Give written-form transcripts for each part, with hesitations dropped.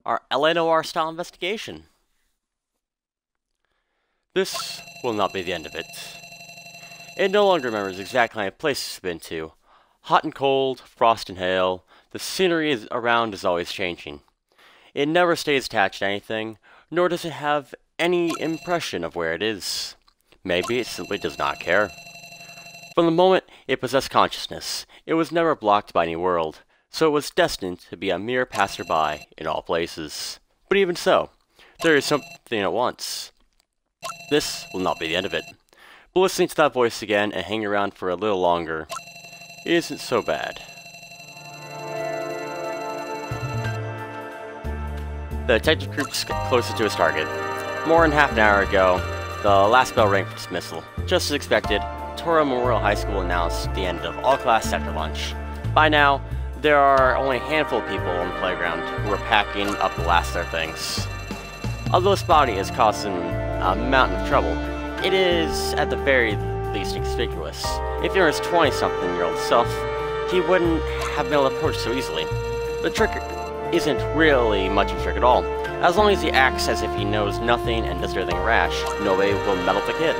our LA Noir style investigation. This will not be the end of it. It no longer remembers exactly how many places it's been to. Hot and cold, frost and hail, the scenery around is always changing. It never stays attached to anything, nor does it have any impression of where it is. Maybe it simply does not care. From the moment it possessed consciousness, it was never blocked by any world, so it was destined to be a mere passerby in all places. But even so, there is something at once. This will not be the end of it. But listening to that voice again and hanging around for a little longer isn't so bad. The detective group's closest to his target. More than half an hour ago, the last bell rang for dismissal. Just as expected, Toro Memorial High School announced the end of all-class sector lunch. By now, there are only a handful of people on the playground who are packing up the last of their things. Although this body has caused him a mountain of trouble, it is, at the very least, inconspicuous. If he were his 20-something-year-old self, he wouldn't have been able to approach so easily. The trick isn't really much of a trick at all. As long as he acts as if he knows nothing and does everything rash, nobody will meddle with the kid.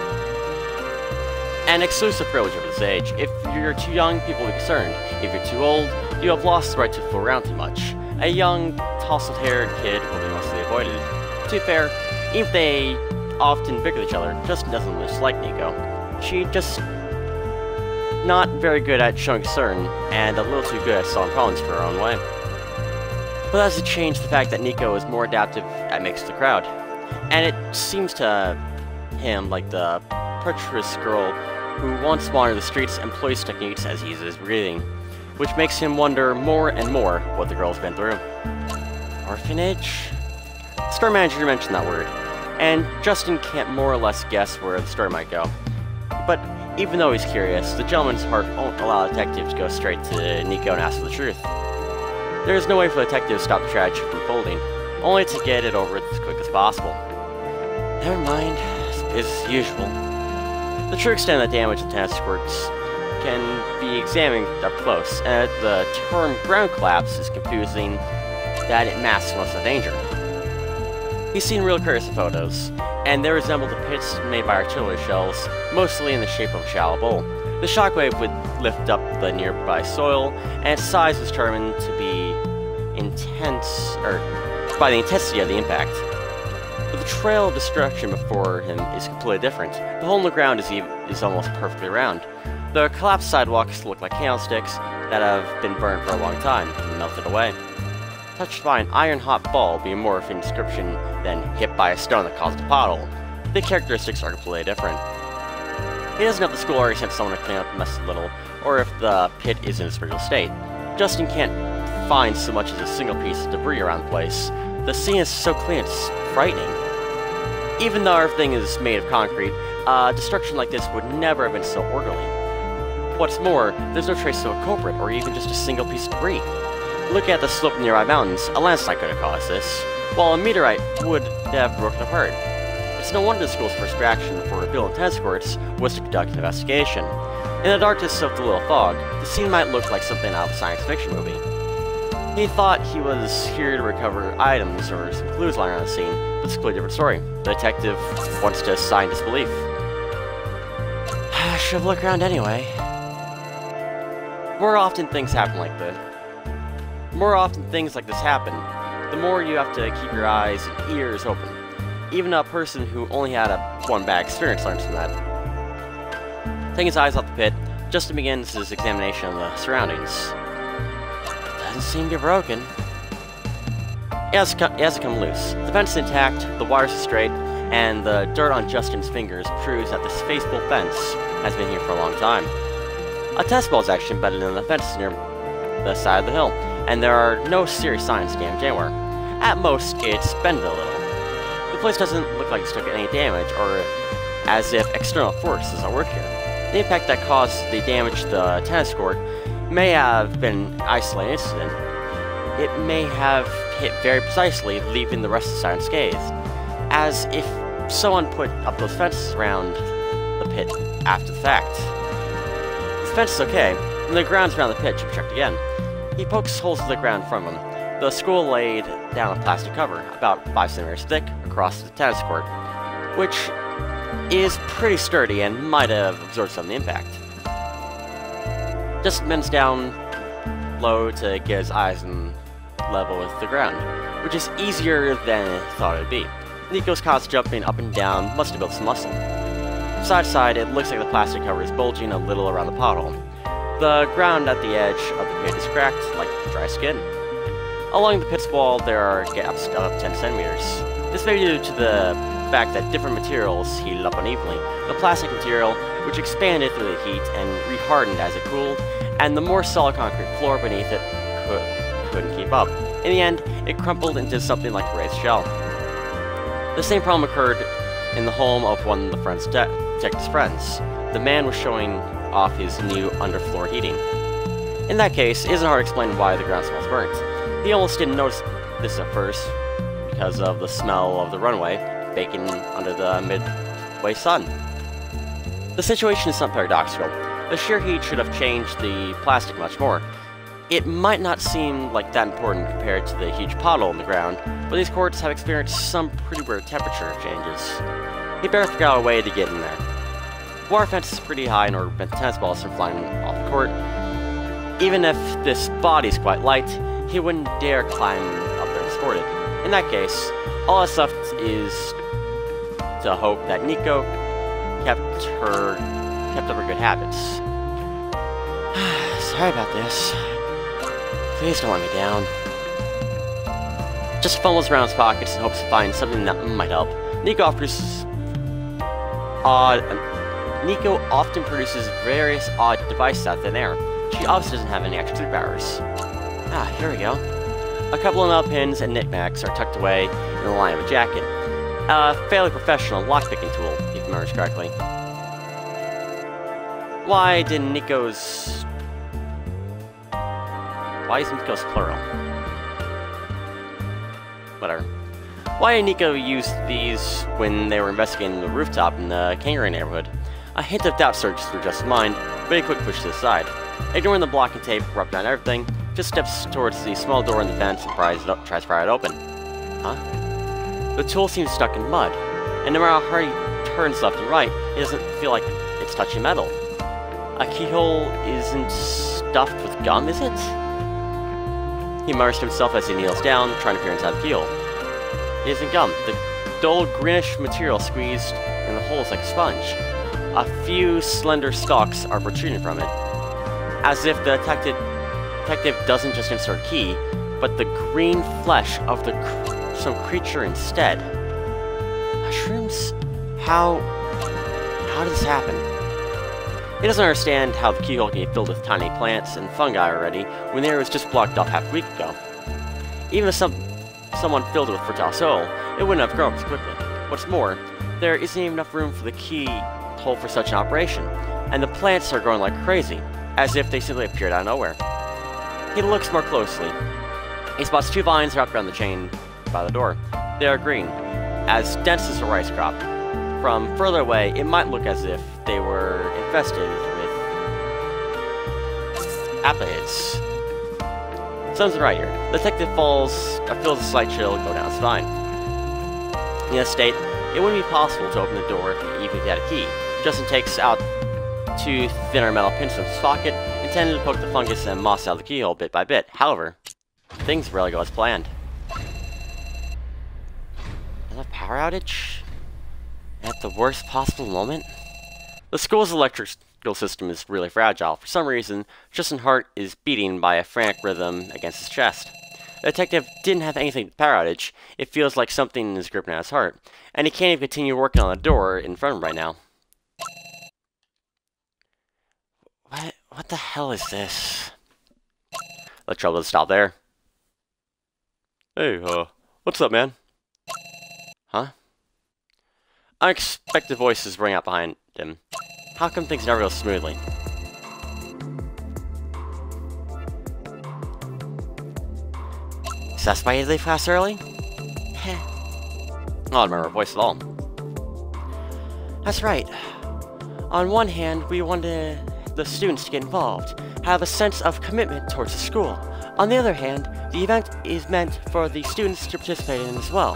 An exclusive privilege of his age. If you're too young, people will be concerned. If you're too old, you have lost the right to fool around too much. A young, tousled-haired kid will be mostly avoided. To be fair, even if they often bicker with each other, Justin doesn't much like Nico. She just not very good at showing concern, and a little too good at solving problems for her own way. But that doesn't change the fact that Nico is more adaptive at mixing the crowd. And it seems to him like the treacherous girl who once wandered the streets employs techniques as he uses breathing, which makes him wonder more and more what the girl's been through. Orphanage? The store manager mentioned that word, and Justin can't more or less guess where the story might go. But even though he's curious, the gentleman's heart won't allow the detective to go straight to Nico and ask for the truth. There is no way for the detective to stop the tragedy from unfolding, only to get it over with as quick as possible. Never mind, it's business as usual. The true extent of the damage the tennis courts can be examined up close, and the term ground collapse is confusing that it masks most of the danger. He's seen real cursive photos, and they resemble the pits made by artillery shells, mostly in the shape of a shallow bowl. The shockwave would lift up the nearby soil, and its size was determined to be by the intensity of the impact. But the trail of destruction before him is completely different. The hole in the ground is almost perfectly round. The collapsed sidewalks look like candlesticks that have been burned for a long time and melted away. Touched by an iron-hot ball being more of a description than hit by a stone that caused a pothole. The characteristics are completely different. He doesn't know if the school already sent someone to clean up the mess a little, or if the pit is in its original state. Justin can't find so much as a single piece of debris around the place. The scene is so clean it's frightening. Even though everything is made of concrete, destruction like this would never have been so orderly. What's more, there's no trace of a culprit or even just a single piece of debris. Look at the slope of nearby mountains. A landslide could have caused this, while a meteorite would have broken apart. It's no wonder the school's first reaction for rebuilding tennis courts was to conduct an investigation. In the darkness of the little fog, the scene might look like something out of a science fiction movie. He thought he was here to recover items or some clues lying around the scene, but it's a completely different story. The detective wants to assign disbelief. I should have looked around anyway. More often things like this happen, the more you have to keep your eyes and ears open. Even a person who only had one bad experience learns from that. Taking his eyes off the pit, Justin begins his examination of the surroundings. Doesn't seem to be broken. It has to come loose. The fence is intact, the wires are straight, and the dirt on Justin's fingers proves that this faithful fence has been here for a long time. A test ball is actually embedded in the fence near the side of the hill, and there are no serious signs of damage anywhere. At most, it's bended a little. The place doesn't look like it's took any damage, or as if external forces are at work here. The impact that caused the damage to the tennis court may have been an isolated incident. It may have hit very precisely, leaving the rest of the side unscathed, as if someone put up those fences around the pit after the fact. The fence is okay, and the grounds around the pit should be checked again. He pokes holes in the ground from him. The school laid down a plastic cover, about 5 centimeters thick, across the tennis court, which is pretty sturdy and might have absorbed some of the impact. Just bends down low to get his eyes in level with the ground, which is easier than I thought it would be. Nico's caught jumping up and down, must have built some muscle. Side to side, it looks like the plastic cover is bulging a little around the pothole. The ground at the edge of the pit is cracked, like dry skin. Along the pit's wall, there are gaps of 10 centimeters. This may be due to the fact that different materials heated up unevenly. The plastic material, which expanded through the heat and rehardened as it cooled, and the more solid concrete floor beneath it couldn't keep up. In the end, it crumpled into something like a raised shell. The same problem occurred in the home of one of the detective's friends. The man was showing off his new underfloor heating. In that case, it isn't hard to explain why the ground smells burnt. He almost didn't notice this at first, because of the smell of the runway baking under the midway sun. The situation is somewhat paradoxical. The sheer heat should have changed the plastic much more. It might not seem like that important compared to the huge pothole in the ground, but these courts have experienced some pretty weird temperature changes. He barely figured out a way to get in there. The water fence is pretty high in order to prevent tennis balls from flying off the court. Even if this body's quite light, he wouldn't dare climb up there unescorted. In that case, all that's left is to hope that Nico kept up her good habits. Sorry about this. Please don't let me down. Just fumbles around his pockets and hopes to find something that might help. Nico often produces various odd devices out of thin air. She obviously doesn't have any extra superpowers. Here we go. A couple of nail pins and knickknacks are tucked away in the line of a jacket. A fairly professional lockpicking tool, if you remember correctly. Why is Nico's plural? Whatever. Why did Nico use these when they were investigating the rooftop in the Kangaroo neighborhood? A hint of doubt surged through Jess's mind, but he quickly pushed to the side. Ignoring the blocking tape rubbed down everything, just steps towards the small door in the fence and tries to pry it open. Huh? The tool seems stuck in mud, and no matter how hard he turns left and right, it doesn't feel like it's touching metal. A keyhole isn't stuffed with gum, is it? He mutters to himself as he kneels down, trying to peer inside the keyhole. It isn't gum. The dull greenish material squeezed in the holes like a sponge. A few slender stalks are protruding from it. As if the detective doesn't just insert a key, but the green flesh of some creature instead. Mushrooms? How did this happen? He doesn't understand how the keyhole can be filled with tiny plants and fungi already, when the area was just blocked off half a week ago. Even if someone filled it with fertile soil, it wouldn't have grown as quickly. What's more, there isn't even enough room for the keyhole for such an operation, and the plants are growing like crazy, as if they simply appeared out of nowhere. He looks more closely. He spots 2 vines wrapped around the chain by the door. They are green, as dense as a rice crop. From further away, it might look as if they were infested with aphids. Something's right here. The detective feels a slight chill go down his spine. In this state, it wouldn't be possible to open the door even if he had a key. Justin takes out 2 thinner metal pins from his pocket, intended to poke the fungus and moss out of the keyhole bit by bit. However, things rarely go as planned. Another power outage? At the worst possible moment? The school's electrical system is really fragile. For some reason, Justin's heart is beating by a frantic rhythm against his chest. The detective didn't have anything to power outage. It feels like something is gripping at his heart, and he can't even continue working on the door in front of him right now. What the hell is this? The trouble doesn't stop there. Hey, what's up, man? Huh? Unexpected voices ring out behind him. How come things never go smoothly? Is that why you leave class early? Heh. I don't remember her voice at all. That's right. On one hand, we wanted the students to get involved, have a sense of commitment towards the school. On the other hand, the event is meant for the students to participate in as well.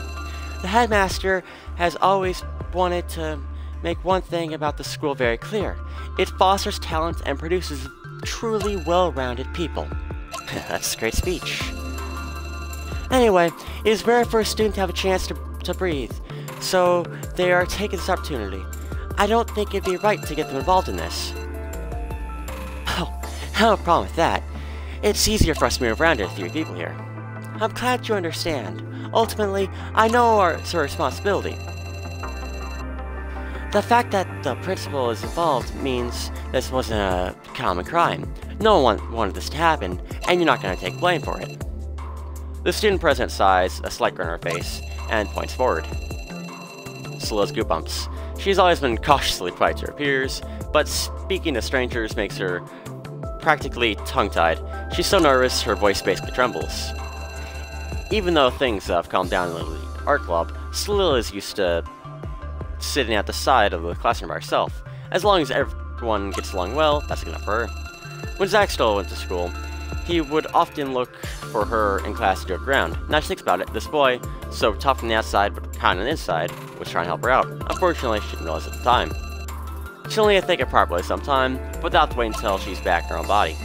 The headmaster has always wanted to make one thing about the school very clear. It fosters talent and produces truly well-rounded people. That's a great speech. Anyway, it is rare for a student to have a chance to breathe, so they are taking this opportunity. I don't think it'd be right to get them involved in this. Oh, I have a problem with that. It's easier for us to move around to 3 people here. I'm glad you understand. Ultimately, I know it's our responsibility. The fact that the principal is involved means this wasn't a common crime. No one wanted this to happen, and you're not going to take blame for it. The student president sighs, a slight grin on her face, and points forward. Scylla's goosebumps. She's always been cautiously polite to her peers, but speaking to strangers makes her practically tongue-tied. She's so nervous, her voice basically trembles. Even though things have calmed down in the art club, Scylla is used to sitting at the side of the classroom by herself. As long as everyone gets along well, that's good enough for her. When Zach still went to school, he would often look for her in class to joke around. Now she thinks about it, this boy, so tough from the outside but kind on the inside, was trying to help her out. Unfortunately, she didn't realize at the time. She'll need to think it properly sometime, but without to wait until she's back in her own body.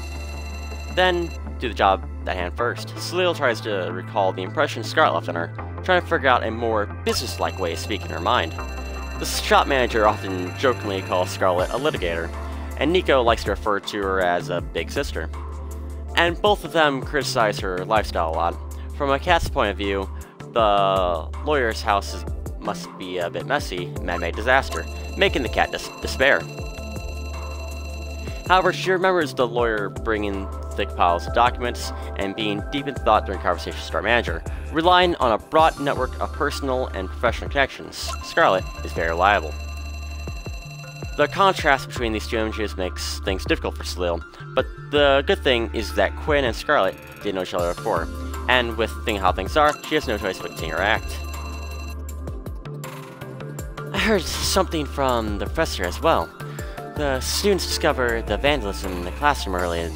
Then, do the job at hand first. Scylla tries to recall the impression Scarlet left on her, trying to figure out a more business-like way of speaking her mind. The shop manager often jokingly calls Scarlet a litigator, and Nico likes to refer to her as a big sister. And both of them criticize her lifestyle a lot. From a cat's point of view, the lawyer's house must be a bit messy, man-made disaster, making the cat despair. However, she remembers the lawyer bringing thick piles of documents and being deep in thought during conversations with our manager, relying on a broad network of personal and professional connections. Scarlet is very reliable. The contrast between these two images makes things difficult for Scylla, but the good thing is that Quinn and Scarlet didn't know each other before, and with thinking how things are, she has no choice but to continue her act. I heard something from the professor as well. The students discovered the vandalism in the classroom early in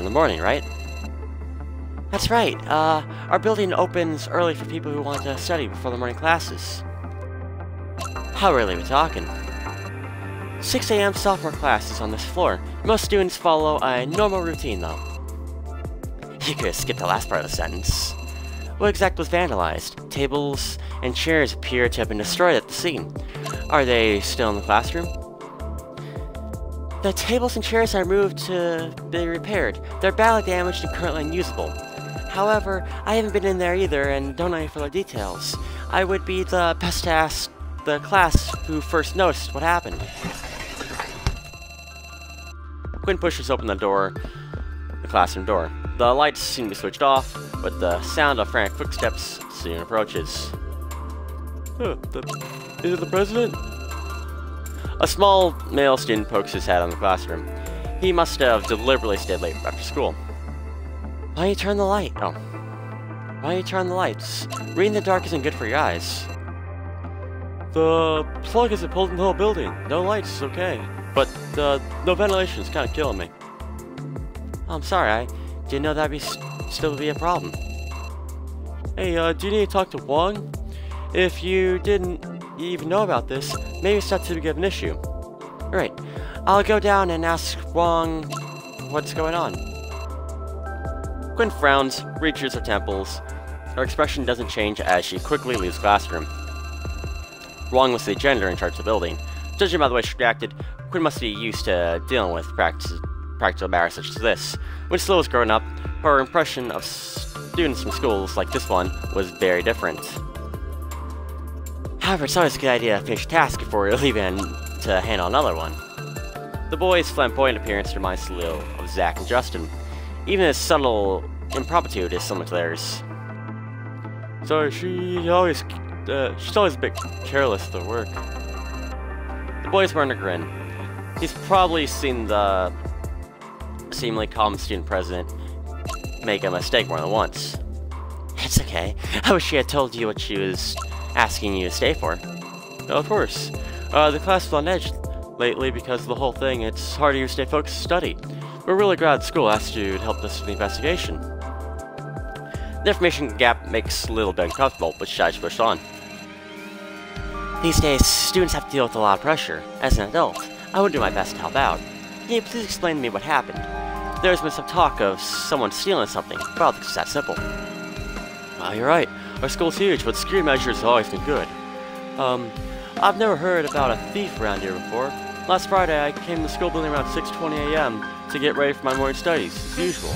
the morning, right? That's right. Our building opens early for people who want to study before the morning classes. How early are we talking? 6 AM sophomore class is on this floor. Most students follow a normal routine, though. You could skip the last part of the sentence. What exactly was vandalized? Tables and chairs appear to have been destroyed at the scene. Are they still in the classroom? The tables and chairs are moved to be repaired. They're badly damaged and currently unusable. However, I haven't been in there either and don't know any further details. I would be the best to ask the class who first noticed what happened. Quinn pushes open the classroom door. The lights seem to be switched off, but the sound of frantic footsteps soon approaches. Is it the president? A small male student pokes his head on the classroom. He must have deliberately stayed late after school. Why don't you turn the light? Oh. Why don't you turn the lights? Reading in the dark isn't good for your eyes. The plug isn't pulled in the whole building. No lights is okay. But no ventilation is kind of killing me. I'm sorry, I didn't know that'd still be a problem. Hey, do you need to talk to Wong? If you didn't even know about this, maybe it's not too big of an issue. Alright, I'll go down and ask Wong what's going on. Quinn frowns, reaches her temples. Her expression doesn't change as she quickly leaves the classroom. Wong was the janitor in charge of the building. Judging by the way she reacted, Quinn must be used to dealing with practical matters such as this. When Scylla was growing up, her impression of students from schools like this one was very different. However, it's always a good idea to finish a task before you're leaving to handle another one. The boy's flamboyant appearance reminds Scylla of Zach and Justin. Even his subtle impromptu is similar to theirs. So she's always a bit careless with her work. The boy's wearing a grin. He's probably seen the seemingly calm student president make a mistake more than once. It's okay. I wish she had told you what she was asking you to stay for. No, of course. The class is on edge lately because of the whole thing. It's harder to stay focused to study. We're really glad the school asked you to help us with the investigation. The information gap makes a little bit uncomfortable, but I just pushed on. These days, students have to deal with a lot of pressure. As an adult, I would do my best to help out. Can you please explain to me what happened? There's been some talk of someone stealing something, but I don't think it's that simple. You're right. Our school's huge, but security measures have always been good. I've never heard about a thief around here before. Last Friday, I came to the school building around 6:20 a.m. to get ready for my morning studies, as usual.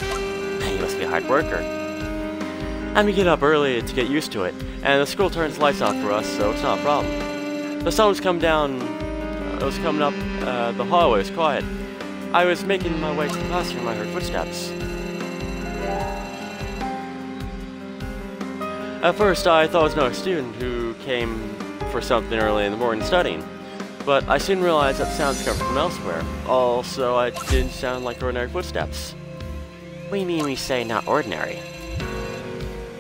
You must be a hard worker. I'm gonna get up early to get used to it, and the school turns the lights on for us, so it's not a problem. The sun was coming down, it was coming up, the hallway was quiet. I was making my way to the classroom when I heard footsteps. At first, I thought it was another student who came for something early in the morning studying, but I soon realized that sounds come from elsewhere. Also, it didn't sound like ordinary footsteps. What do you mean when you say not ordinary?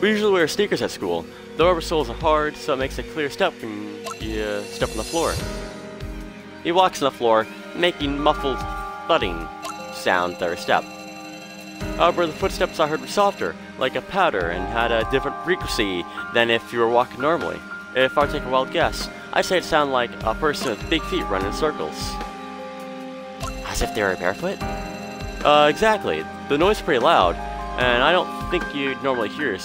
We usually wear sneakers at school. The rubber soles are hard, so it makes a clear step when you step on the floor. He walks on the floor, making muffled thudding sound with every step. However, the footsteps I heard were softer, like a patter, and had a different frequency than if you were walking normally. If I were to take a wild guess, I'd say it sounded like a person with big feet running in circles. As if they were barefoot? Exactly. The noise is pretty loud, and I don't think you'd normally hear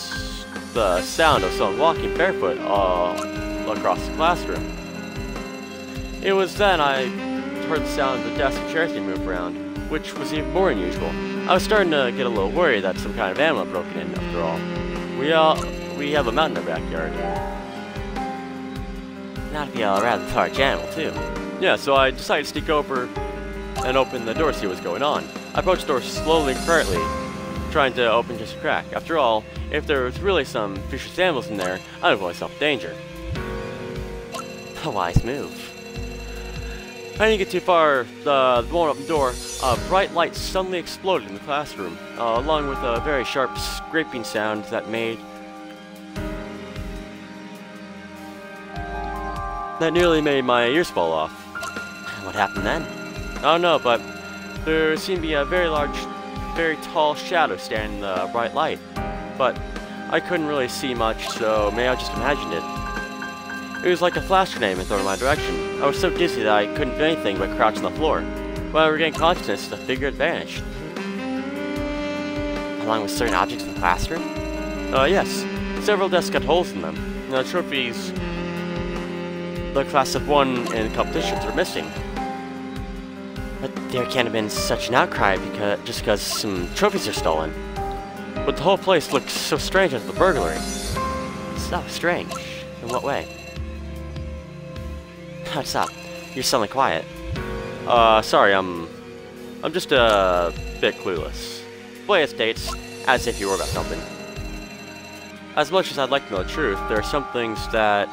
the sound of someone walking barefoot across the classroom. It was then I heard the sound of the desks and chairs being moved around, which was even more unusual. I was starting to get a little worried that some kind of animal had broken in, after all. We have a mountain in our backyard. That'd be a rather large animal, too. Yeah, so I decided to sneak over and open the door to see what was going on. I approached the door slowly and quietly, trying to open just a crack. After all, if there was really some vicious animals in there, I would avoid myself in danger. A wise move. I didn't get too far. The moment opened the door, a bright light suddenly exploded in the classroom, along with a very sharp scraping sound that nearly made my ears fall off. What happened then? I don't know, but there seemed to be a very large, very tall shadow standing in the bright light. But I couldn't really see much, so maybe I just imagined it. It was like a flash grenade thrown in my direction. I was so dizzy that I couldn't do anything but crouch on the floor. When I regained consciousness, the figure had vanished. Along with certain objects in the classroom? Yes. Several desks had holes in them. The trophies the class have won in competitions are missing. But there can't have been such an outcry just because some trophies are stolen. But the whole place looked so strange after the burglary. So strange? In what way? What's up? You're suddenly quiet. Sorry, I'm just a bit clueless. Play it states, as if you were about something. As much as I'd like to know the truth, there are some things that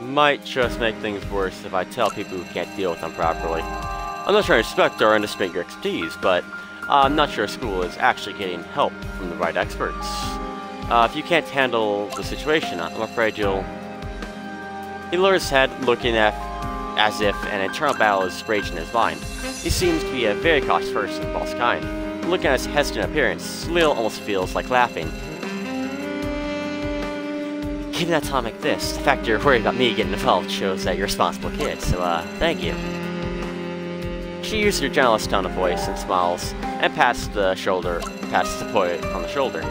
might just make things worse if I tell people who can't deal with them properly. I'm not trying to respect or underestimate your expertise, but I'm not sure school is actually getting help from the right experts. If you can't handle the situation, I'm afraid you'll... He lowers his head, looking as if an internal battle is raging in his mind. He seems to be a very cautious person of Paul's kind. Looking at his hesitant appearance, Lil almost feels like laughing. Even at a time like this, the fact you're worried about me getting involved shows that you're a responsible kid, so, thank you. She uses her gentlest tone of voice and smiles, and pats the boy on the shoulder.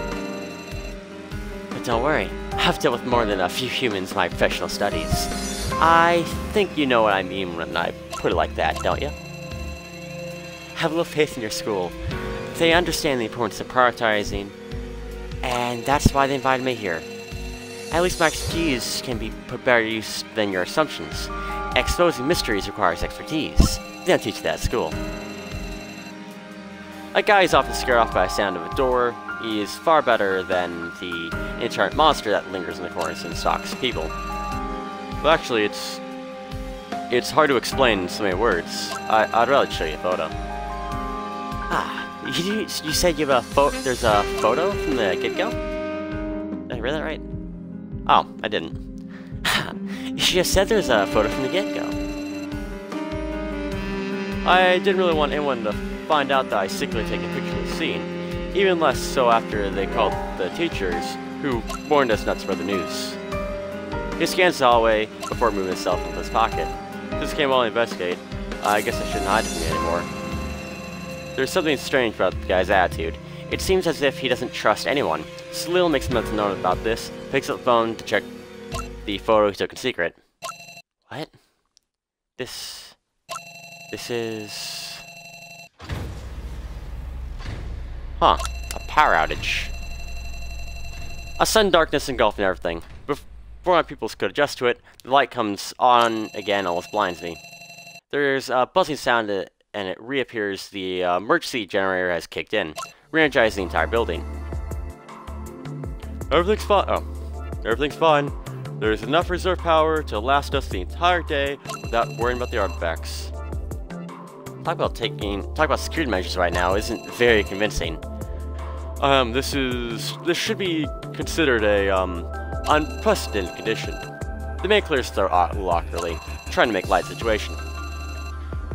But don't worry, I've dealt with more than a few humans in my professional studies. I think you know what I mean when I put it like that, don't you? Have a little faith in your school. They understand the importance of prioritizing, and that's why they invited me here. At least my expertise can be put better use than your assumptions. Exposing mysteries requires expertise. They don't teach that at school. A guy is often scared off by the sound of a door. He is far better than the inherent monster that lingers in the corners and stalks people. Well, actually, it's hard to explain in so many words. I'd rather show you a photo. You said you have a there's a photo from the get-go? Did I read that right? Oh, I didn't. You just said there's a photo from the get-go. I didn't really want anyone to find out that I secretly take a picture of the scene. Even less so after they called the teachers, who warned us not to spread the news. He scans the hallway before moving his cell phone into his pocket. This came while I investigate. I guess I shouldn't hide from you anymore. There's something strange about the guy's attitude. It seems as if he doesn't trust anyone. Salil makes a mental note about this, picks up the phone to check the photo he took in secret. What? This is... Huh. A power outage. A sudden darkness engulfing everything. Before my pupils could adjust to it, the light comes on again and almost blinds me. There's a buzzing sound and it reappears the emergency generator has kicked in, re-energizing the entire building. Everything's fine. Oh. Everything's fine. There's enough reserve power to last us the entire day without worrying about the artifacts. Talk about security measures right now isn't very convincing. This should be considered a, unprecedented condition. The main clears their lock early, trying to make light situation.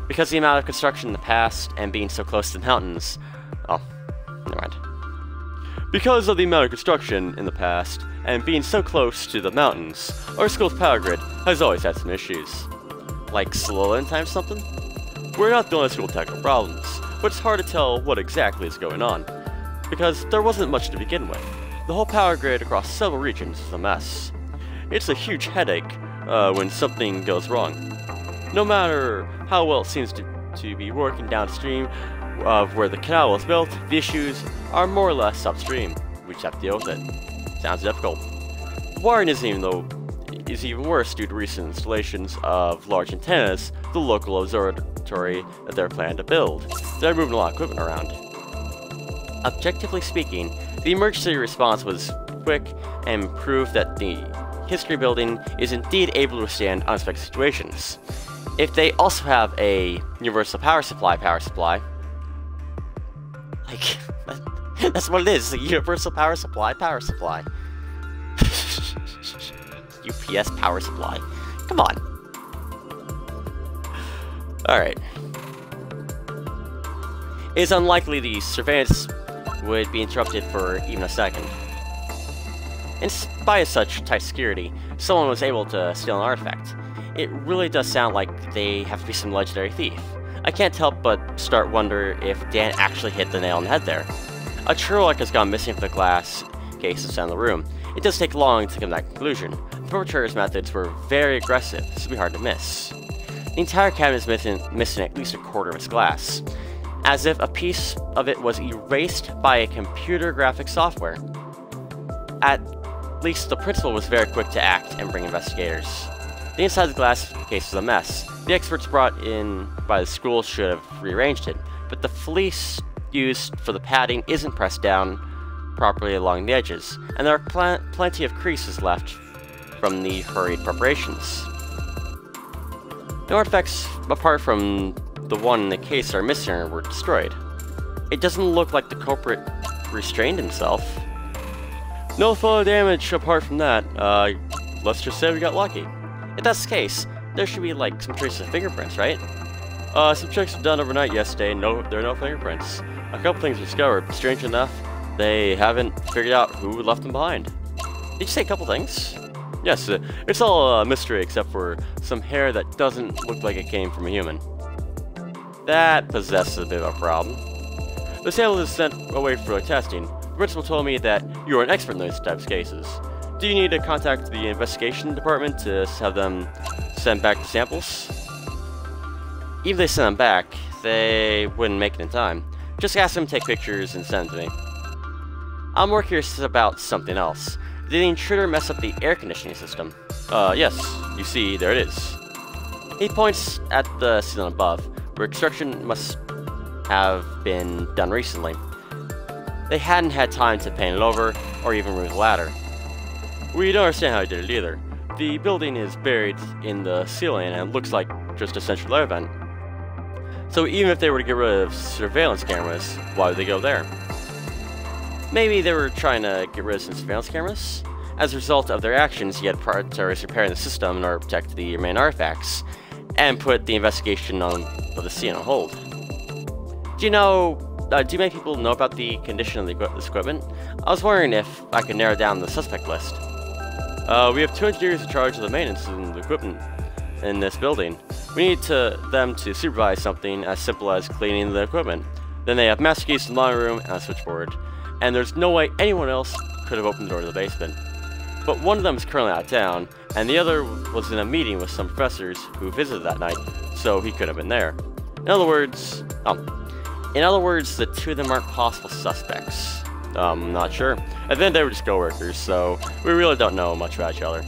Because the amount of construction in the past and being so close to the mountains... Oh, never mind. Because of the amount of construction in the past and being so close to the mountains, our school's power grid has always had some issues. Like slow in time something? We're not the only school with technical problems, but it's hard to tell what exactly is going on, because there wasn't much to begin with. The whole power grid across several regions is a mess. It's a huge headache when something goes wrong. No matter how well it seems to be working downstream of where the canal was built, the issues are more or less upstream. We just have to deal with it. Sounds difficult. The wiring is even worse due to recent installations of large antennas to the local observatory that they're planning to build. They're moving a lot of equipment around. Objectively speaking, the emergency response was quick and proved that the history building is indeed able to withstand unexpected situations. If they also have a universal power supply, like, that's what it is, a universal power supply. UPS power supply. Come on. Alright. It is unlikely the surveillance would be interrupted for even a second. In spite of such tight security, someone was able to steal an artifact. It really does sound like they have to be some legendary thief. I can't help but start wonder if Dan actually hit the nail on the head there. A Turlock has gone missing from the glass case inside the room. It does take long to come to that conclusion. The perpetrator's methods were very aggressive, so it'd be hard to miss. The entire cabinet is missing at least a quarter of its glass, as if a piece of it was erased by a computer graphics software. At least the principal was very quick to act and bring investigators. The inside of the glass case is a mess. The experts brought in by the school should have rearranged it, but the fleece used for the padding isn't pressed down properly along the edges, and there are plenty of creases left from the hurried preparations. No artifacts apart from the one in the case are missing or were destroyed. It doesn't look like the culprit restrained himself. No photo damage apart from that. Let's just say we got lucky. If that's the case, there should be like some traces of fingerprints, right? Some checks were done overnight yesterday. There are no fingerprints. A couple things were discovered. Strange enough, they haven't figured out who left them behind. Did you say a couple things? Yes, it's all a mystery except for some hair that doesn't look like it came from a human. That possesses a bit of a problem. The sample is sent away for testing. The principal told me that you are an expert in those types of cases. Do you need to contact the investigation department to have them send back the samples? Even if they send them back, they wouldn't make it in time. Just ask them to take pictures and send them to me. I'm more curious about something else. Did the intruder mess up the air conditioning system? Yes. You see, there it is. He points at the ceiling above, where construction must have been done recently. They hadn't had time to paint it over, or even remove the ladder. We don't understand how he did it either. The building is buried in the ceiling and looks like just a central air vent. So even if they were to get rid of surveillance cameras, why would they go there? Maybe they were trying to get rid of some surveillance cameras? As a result of their actions, he had priorities repairing the system in order to protect the remaining artifacts, and put the investigation of the scene on hold. Do you know do many people know about the condition of this equipment? I was wondering if I could narrow down the suspect list. We have 2 engineers in charge of the maintenance of the equipment in this building. We need them to supervise something as simple as cleaning the equipment. Then they have master keys to the monitor room and a switchboard. And there's no way anyone else could have opened the door to the basement. But one of them is currently out of town, and the other was in a meeting with some professors who visited that night, so he could have been there. In other words, the 2 of them aren't possible suspects. Not sure. And then they were just co-workers, so we really don't know much about each other.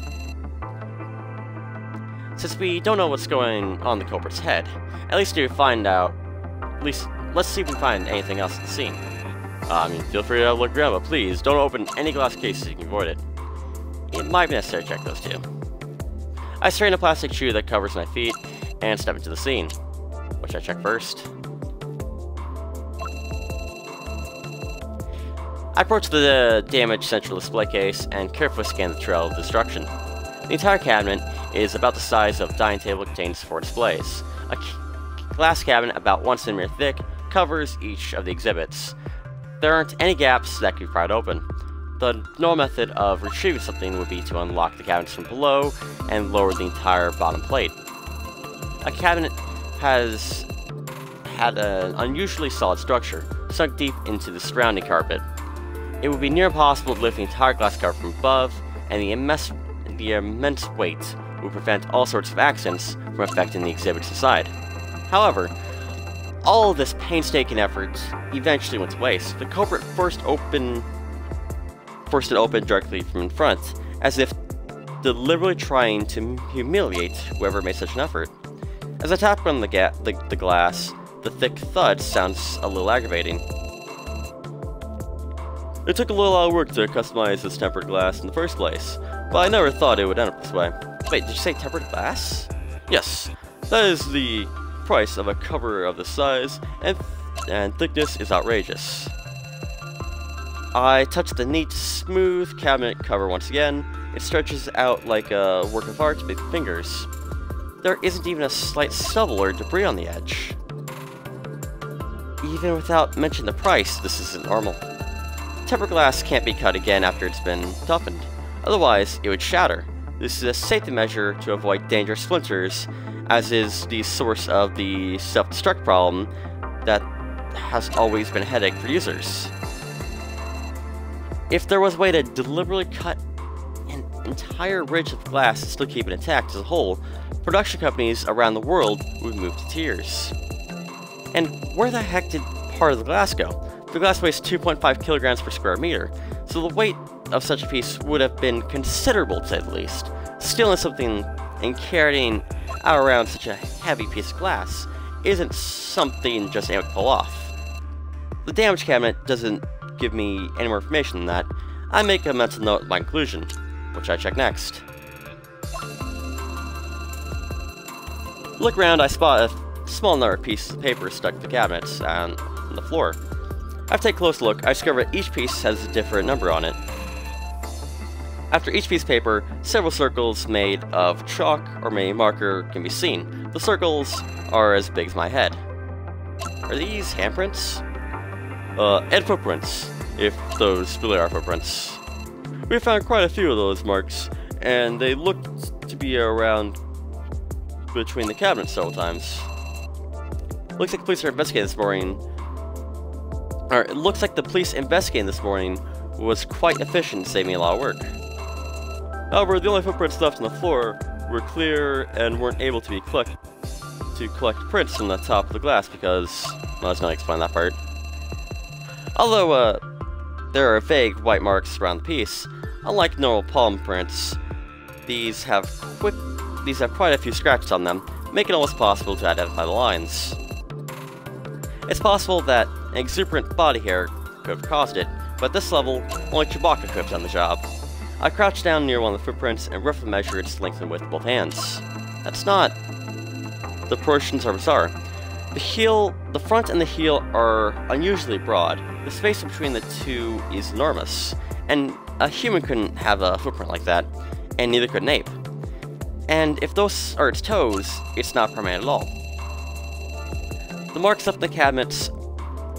Since we don't know what's going on in the culprit's head, at least let's see if we can find anything else at the scene. Feel free to look around, but please don't open any glass cases, you can avoid it. It might be necessary to check those too. I straighten a plastic shoe that covers my feet and step into the scene, which I check first. I approach the damaged central display case and carefully scan the trail of destruction. The entire cabinet is about the size of a dining table that contains 4 displays. A glass cabinet about 1 centimeter thick covers each of the exhibits. There aren't any gaps that could be pried open. The normal method of retrieving something would be to unlock the cabinets from below and lower the entire bottom plate. A cabinet has had an unusually solid structure, sunk deep into the surrounding carpet. It would be near impossible to lift the entire glass cover from above, and the immense weight would prevent all sorts of accidents from affecting the exhibits inside. However, all of this painstaking effort eventually went to waste. The culprit forced it open directly from in front, as if deliberately trying to humiliate whoever made such an effort. As I tap on the glass, the thick thud sounds a little aggravating. It took a little work to customize this tempered glass in the first place, but I never thought it would end up this way. Wait, did you say tempered glass? Yes, that is the price of a cover of this size, and thickness is outrageous. I touch the neat, smooth cabinet cover once again. It stretches out like a work of art with fingers. There isn't even a slight stubble or debris on the edge. Even without mentioning the price, this isn't normal. Tempered glass can't be cut again after it's been toughened, otherwise it would shatter. This is a safety measure to avoid dangerous splinters, as is the source of the self-destruct problem that has always been a headache for users. If there was a way to deliberately cut an entire ridge of glass and still keep it intact as a whole, production companies around the world would move to tears. And where the heck did part of the glass go? The glass weighs 2.5 kilograms per square meter, so the weight of such a piece would have been considerable to say the least. Stealing something and carrying around such a heavy piece of glass isn't something just anyone can pull off. The damaged cabinet doesn't give me any more information than that. I make a mental note of my conclusion, which I check next. Look around, I spot a small number of pieces of paper stuck to the cabinets and on the floor. After I take a close look, I discover that each piece has a different number on it. After each piece of paper, several circles made of chalk or a marker can be seen. The circles are as big as my head. Are these handprints? And footprints, if those really are footprints. We found quite a few of those marks, and they looked to be around between the cabinets several times. Looks like the police are investigating this morning. Or it looks like the police investigating this morning was quite efficient, saving me a lot of work. However, the only footprints left on the floor were clear and weren't able to be collect prints from the top of the glass because, well, I was going to explain that part. Although there are vague white marks around the piece, unlike normal palm prints, these have quite a few scratches on them, making it almost possible to identify the lines. It's possible that an exuberant body hair could have caused it, but at this level, only Chewbacca could have done the job. I crouch down near one of the footprints and roughly measure its length and width with both hands. That's not... The proportions are bizarre. The front and the heel are unusually broad. The space between the two is enormous, and a human couldn't have a footprint like that, and neither could an ape. And if those are its toes, it's not permanent at all. The marks left in the cabinets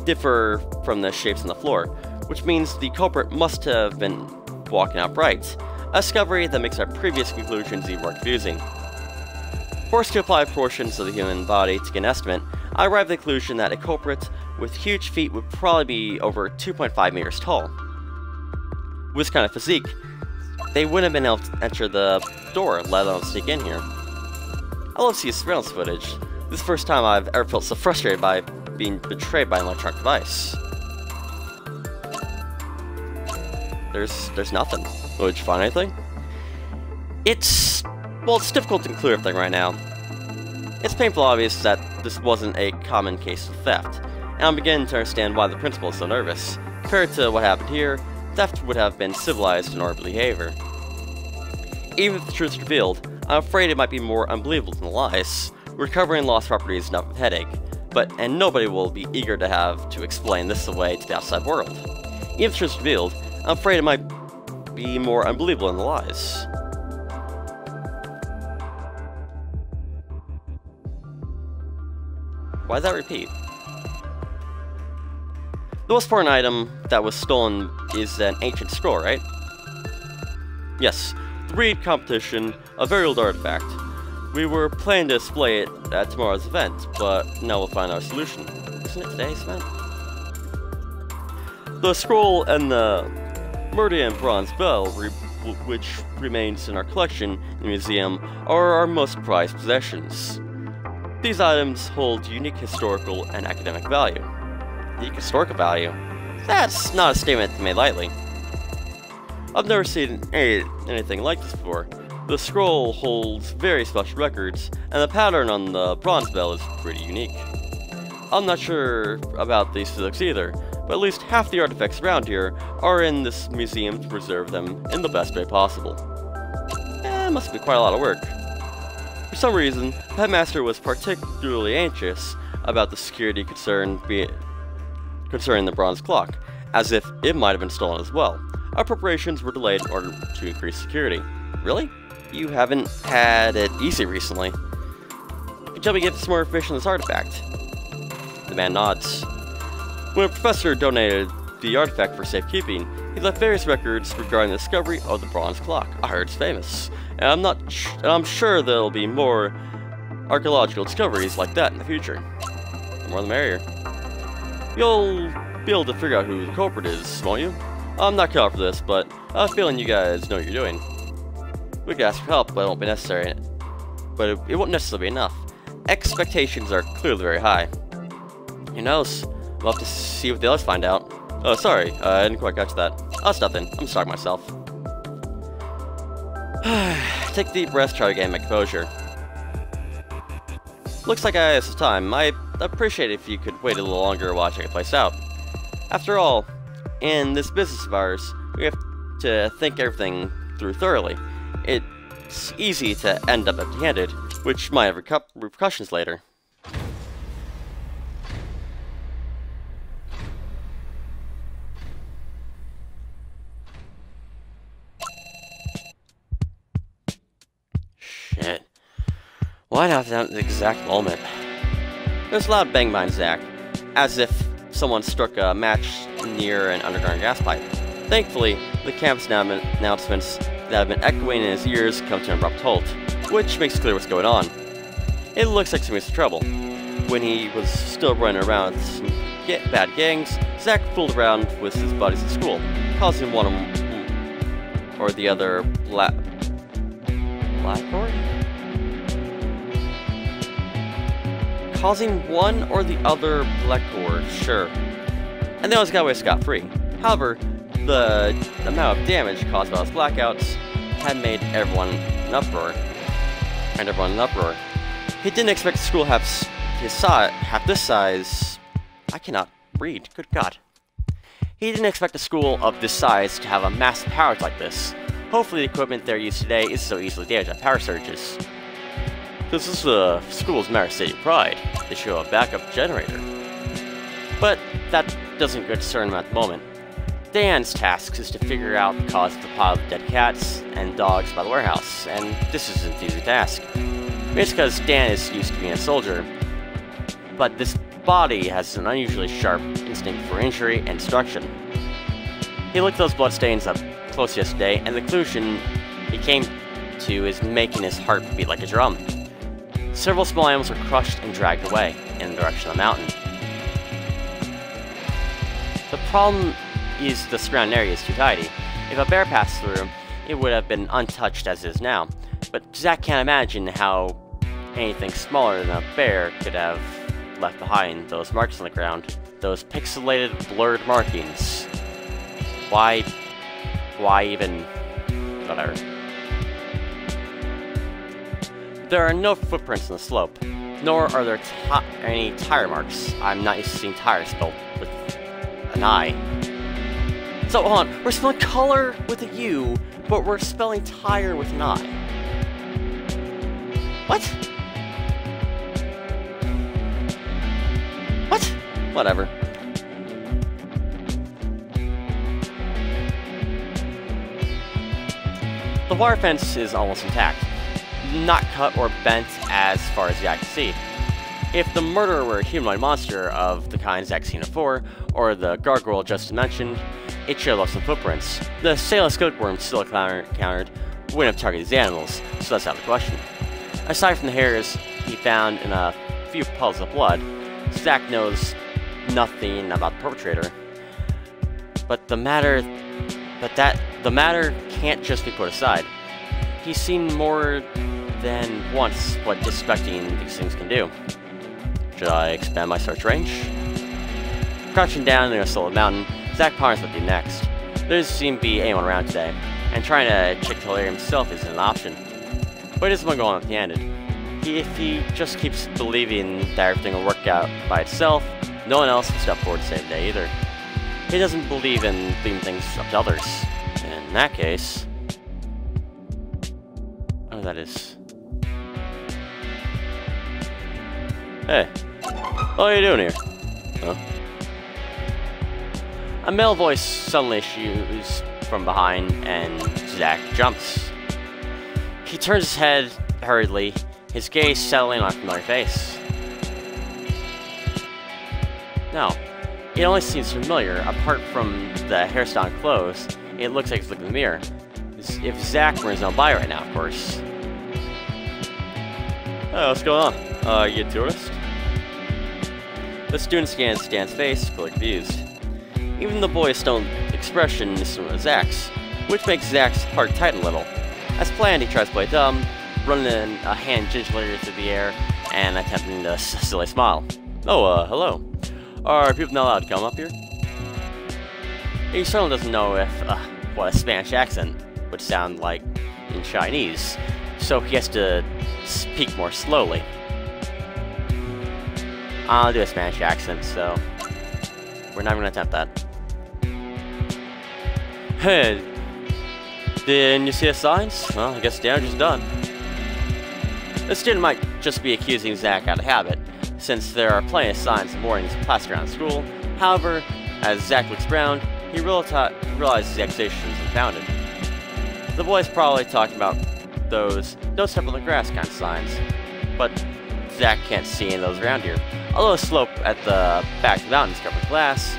differ from the shapes on the floor, which means the culprit must have been walking upright, a discovery that makes our previous conclusions even more confusing. Forced to apply portions of the human body to get an estimate, I arrived at the conclusion that a culprit with huge feet would probably be over 2.5 meters tall. With this kind of physique, they wouldn't have been able to enter the door, let alone sneak in here. I love to see surveillance footage. This is the first time I've ever felt so frustrated by being betrayed by an electronic device. There's nothing. Would you find anything? It's difficult to conclude everything right now. It's painfully obvious that this wasn't a common case of theft, and I'm beginning to understand why the principal is so nervous. Compared to what happened here, theft would have been civilized and orderly behavior. Even if the truth is revealed, I'm afraid it might be more unbelievable than the lies. Recovering lost property is enough of a headache, and nobody will be eager to have to explain this away to the outside world. Even if the truth is revealed, I'm afraid it might be more unbelievable than the lies. Why did that repeat? The most important item that was stolen is an ancient scroll, right? Yes, the reed competition, a very old artifact. We were planning to display it at tomorrow's event, but now we'll find our solution. Isn't it today's event? The scroll and the Meridian bronze bell, which remains in our collection in the museum, are our most prized possessions. These items hold unique historical and academic value. Unique historical value? That's not a statement made lightly. I've never seen anything like this before. The scroll holds very special records, and the pattern on the bronze bell is pretty unique. I'm not sure about these physics either, but at least half the artifacts around here are in this museum to preserve them in the best way possible. It must be quite a lot of work. For some reason, the headmaster was particularly anxious about the security concerning the bronze clock, as if it might have been stolen as well. Our preparations were delayed in order to increase security. Really? You haven't had it easy recently. Could you help me get some more information on this artifact? The man nods. When a professor donated the artifact for safekeeping, he left various records regarding the discovery of the bronze clock. I heard it's famous, and I'm sure there'll be more archaeological discoveries like that in the future. The more the merrier. You'll be able to figure out who the culprit is, won't you? I'm not cut out for this, but I have a feeling you guys know what you're doing. We could ask for help, but it won't be necessary. But it won't necessarily be enough. Expectations are clearly very high. Who knows? We'll have to see what the others find out. Oh, sorry, I didn't quite catch that. Oh, it's nothing. I'm sorry myself. Take a deep breath, try to gain my composure. Looks like I have some time. I'd appreciate it if you could wait a little longer while I check the place out. After all, in this business of ours, we have to think everything through thoroughly. It's easy to end up empty-handed, which might have repercussions later. Shit. Why'd I have that at the exact moment? There's a loud bang behind Zach, as if someone struck a match near an underground gas pipe. Thankfully, the campus announcements that have been echoing in his ears come to an abrupt halt, which makes clear what's going on. It looks like somebody's in trouble. When he was still running around with some bad gangs, Zach fooled around with his buddies at school, causing one or the other Blackboard? Causing one or the other Blackboard, sure. And they always got away scot-free. However, the amount of damage caused by those blackouts had made everyone in uproar. He didn't expect the school to have this size. I cannot read, good god. He didn't expect a school of this size to have a massive power like this. Hopefully the equipment they're used today isn't so easily damaged by power surges. This is the school's Matter City pride. They show a backup generator. But that doesn't concern him at the moment. Dan's task is to figure out the cause of the pile of dead cats and dogs by the warehouse, and this isn't an easy task. It's because Dan is used to being a soldier, but this body has an unusually sharp and instinct for injury and destruction. He looked those bloodstains up close yesterday, and the conclusion he came to is making his heart beat like a drum. Several small animals were crushed and dragged away in the direction of the mountain. The problem is the surrounding area is too tidy. If a bear passed through, it would have been untouched as it is now, but Zack can't imagine how anything smaller than a bear could have left behind those marks on the ground. Those pixelated, blurred markings. Why even... whatever. There are no footprints on the slope, nor are there any tire marks. I'm not used to seeing tires spelled with an I. So hold on, we're spelling color with a U, but we're spelling tire with an I. What? What? Whatever. The wire fence is almost intact, not cut or bent as far as the eye can see. If the murderer were a humanoid monster of the kind Zack's seen before, or the gargoyle just mentioned, it should have left some footprints. The Salem skeleton still encountered wouldn't have targeted these animals, so that's out of the question. Aside from the hairs he found in a few puddles of blood, Zack knows nothing about the perpetrator. But the matter can't just be put aside. He's seen more than once what disrespecting these things can do. Should I expand my search range? Crouching down near a solid mountain, Zack ponders what to do next. There doesn't seem to be anyone around today, and trying to check the area himself isn't an option. But he doesn't want to go on empty-handed. If he just keeps believing that everything will work out by itself, no one else will step forward to save the day either. He doesn't believe in leaving things up to others. In that case... oh, that is... Hey, what are you doing here? Huh? A male voice suddenly issues from behind, and Zack jumps. He turns his head hurriedly, his gaze settling on a familiar face. No, it only seems familiar. Apart from the hairstyle and clothes, it looks like he's looking in the mirror. If Zack were in his own body right now, of course. Oh, what's going on? Are you a tourist? The student scans Stan's face, fully confused. Even the boy's stone expression is similar to Zack's, which makes Zack's heart tighten a little. As planned, he tries to play dumb, running a hand gingerly through the air, and attempting a silly smile. Oh, hello. Are people not allowed to come up here? He certainly doesn't know what a Spanish accent would sound like in Chinese, so he has to speak more slowly. I'll do a Spanish accent, so we're not going to attempt that. Hey, didn't you see the signs? Well, I guess the damage is done. The student might just be accusing Zack out of habit, since there are plenty of signs and warnings plastered around school. However, as Zack looks around, he realizes the accusation is unfounded. The boy's probably talking about those "don't step on the grass" kind of signs, but Zack can't see any of those around here. Although the slope at the back of the mountain is covered with glass,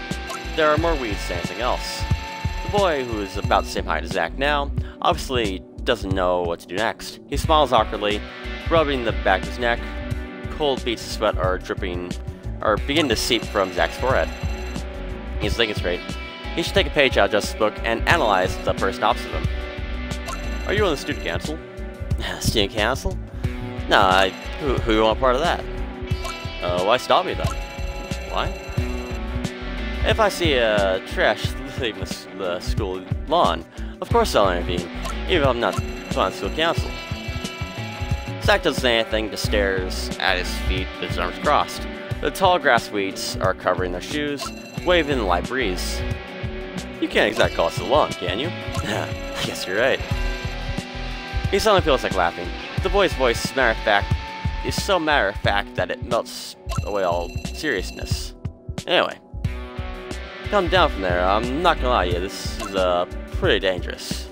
there are more weeds than anything else. The boy, who is about the same height as Zack now, obviously doesn't know what to do next. He smiles awkwardly, rubbing the back of his neck. Cold beads of sweat are begin to seep from Zack's forehead. He's thinking straight. He should take a page out of Justice's book and analyze the person opposite him. Are you on the student council? Student council? No, who want part of that? Why stop me then? Why? If I see a trash leaving the school lawn, of course I'll intervene, even if I'm not on school council. Zack doesn't say anything, just stares at his feet with his arms crossed. The tall grass weeds are covering their shoes, waving in the light breeze. You can't exactly call us the lawn, can you? I guess you're right. He suddenly feels like laughing. The boy's voice is so matter-of-fact that it melts away all seriousness. Anyway, come down from there. I'm not gonna lie to you, this is pretty dangerous.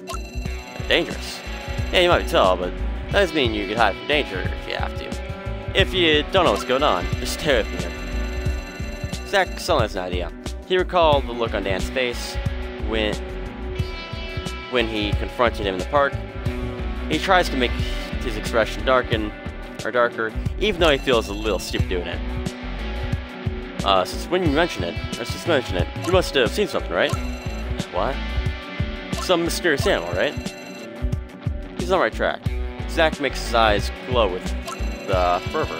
Dangerous? Yeah, you might be tall, but that doesn't mean you can hide from danger if you have to. If you don't know what's going on, just stay with me here. Zack suddenly has an idea. He recalled the look on Dan's face when he confronted him in the park. He tries to make his expression darker, even though he feels a little stupid doing it. Since when you mention it, you must have seen something, right? What? Some mysterious animal, right? He's on the right track. Zach makes his eyes glow with fervor.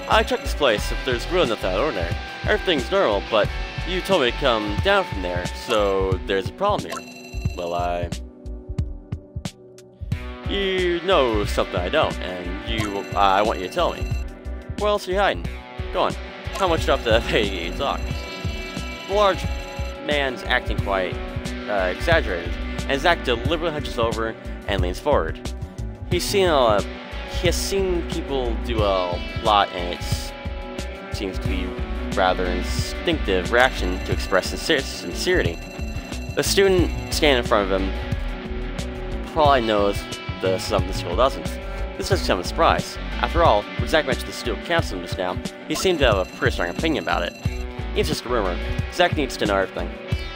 I checked this place, if there's really nothing out of the ordinary. Everything's normal, but you told me to come down from there, so there's a problem here. Well, you know something I don't, and I want you to tell me. Where else are you hiding? Go on. How much stuff to pay you to talk? The large man's acting quite exaggerated, and Zach deliberately hunches over and leans forward. He has seen people do a lot, and it seems to be rather instinctive reaction to express sincerity. The student standing in front of him probably knows something the school doesn't. This doesn't come as a surprise. After all, when Zach mentioned the student counseling just now, he seemed to have a pretty strong opinion about it. It's just a rumor. Zach needs to know everything.